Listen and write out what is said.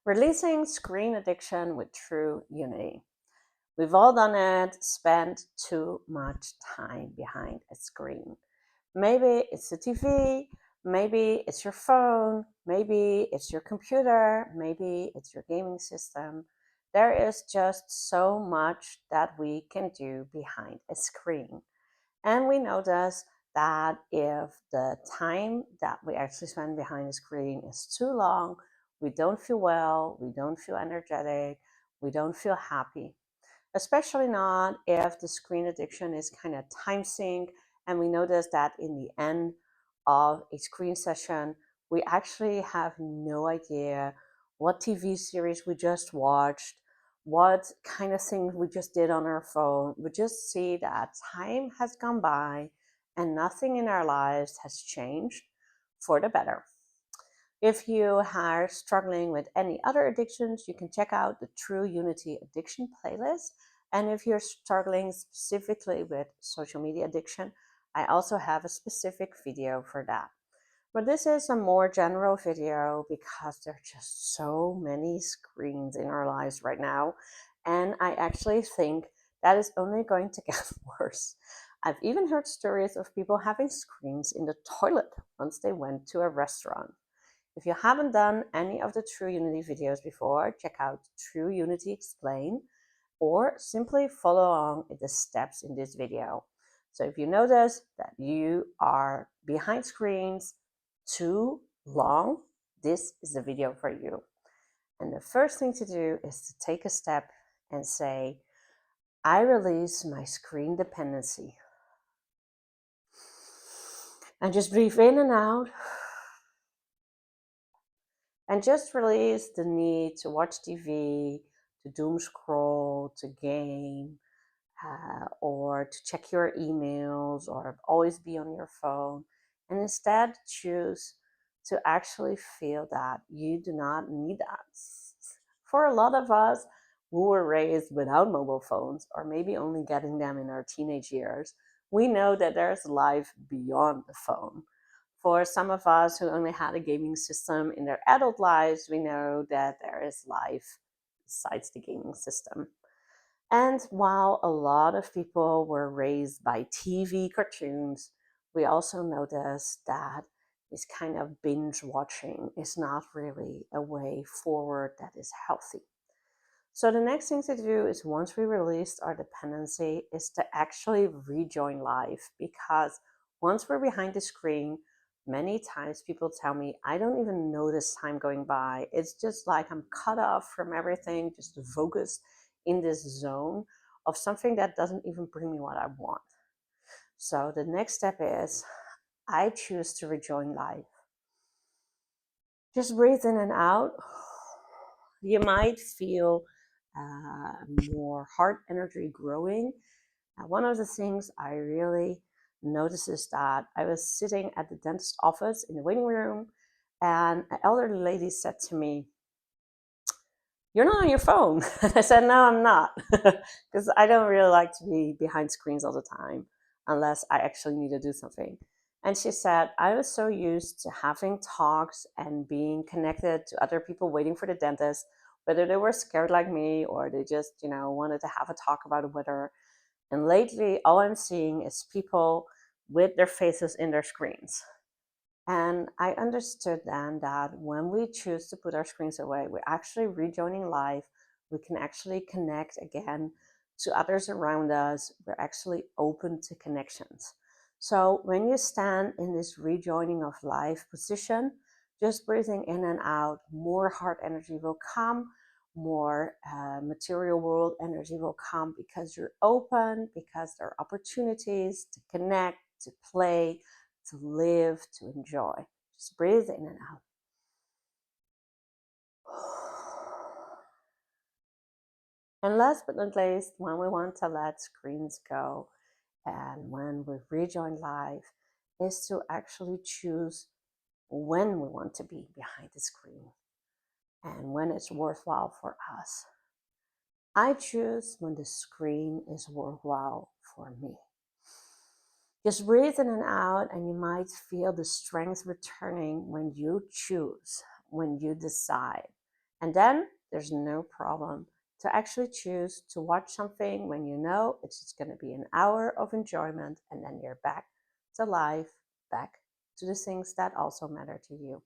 Releasing screen addiction with true unity. We've all done it, spent too much time behind a screen. Maybe it's the TV, maybe it's your phone, maybe it's your computer, maybe it's your gaming system. There is just so much that we can do behind a screen. And we notice that if the time that we actually spend behind the screen is too long, we don't feel well, we don't feel energetic, we don't feel happy. Especially not if the screen addiction is kind of time sync and we notice that in the end of a screen session, we actually have no idea what TV series we just watched, what kind of things we just did on our phone. We just see that time has gone by and nothing in our lives has changed for the better. If you are struggling with any other addictions, you can check out the True Unity Addiction playlist. And if you're struggling specifically with social media addiction, I also have a specific video for that. But this is a more general video because there are just so many screens in our lives right now. And I actually think that is only going to get worse. I've even heard stories of people having screens in the toilet once they went to a restaurant. If you haven't done any of the True Unity videos before, check out True Unity Explain or simply follow along with the steps in this video. So if you notice that you are behind screens too long, this is the video for you. And the first thing to do is to take a step and say, I release my screen dependency. And just breathe in and out. And just release the need to watch TV, to doom scroll, to game, or to check your emails, or always be on your phone. And instead choose to actually feel that you do not need that. For a lot of us who were raised without mobile phones, or maybe only getting them in our teenage years, we know that there's life beyond the phone. For some of us who only had a gaming system in their adult lives, we know that there is life besides the gaming system. And while a lot of people were raised by TV cartoons, we also noticed that this kind of binge watching is not really a way forward that is healthy. So the next thing to do is, once we released our dependency, is to actually rejoin life. Because once we're behind the screen, many times people tell me, I don't even notice time going by. It's just like I'm cut off from everything, just focused in this zone of something that doesn't even bring me what I want. So the next step is, I choose to rejoin life. Just breathe in and out. You might feel more heart energy growing. One of the things I really noticed is that I was sitting at the dentist office in the waiting room, and an elderly lady said to me, "You're not on your phone." And I said, "No, I'm not," because I don't really like to be behind screens all the time unless I actually need to do something. And she said, I was so used to having talks and being connected to other people waiting for the dentist, whether they were scared like me or they just, wanted to have a talk about the weather. And lately, all I'm seeing is people with their faces in their screens. And I understood then that when we choose to put our screens away, we're actually rejoining life. We can actually connect again to others around us. We're actually open to connections. So when you stand in this rejoining of life position, just breathing in and out, more heart energy will come, more material world energy will come, because you're open, because there are opportunities to connect, to play, to live, to enjoy. Just breathe in and out. And last but not least, when we want to let screens go and when we rejoin life, is to actually choose when we want to be behind the screen and when it's worthwhile for us. I choose when the screen is worthwhile for me. Just breathe in and out, and you might feel the strength returning when you choose, when you decide. And then there's no problem to actually choose to watch something when you know it's just going to be an hour of enjoyment, and then you're back to life, back to the things that also matter to you.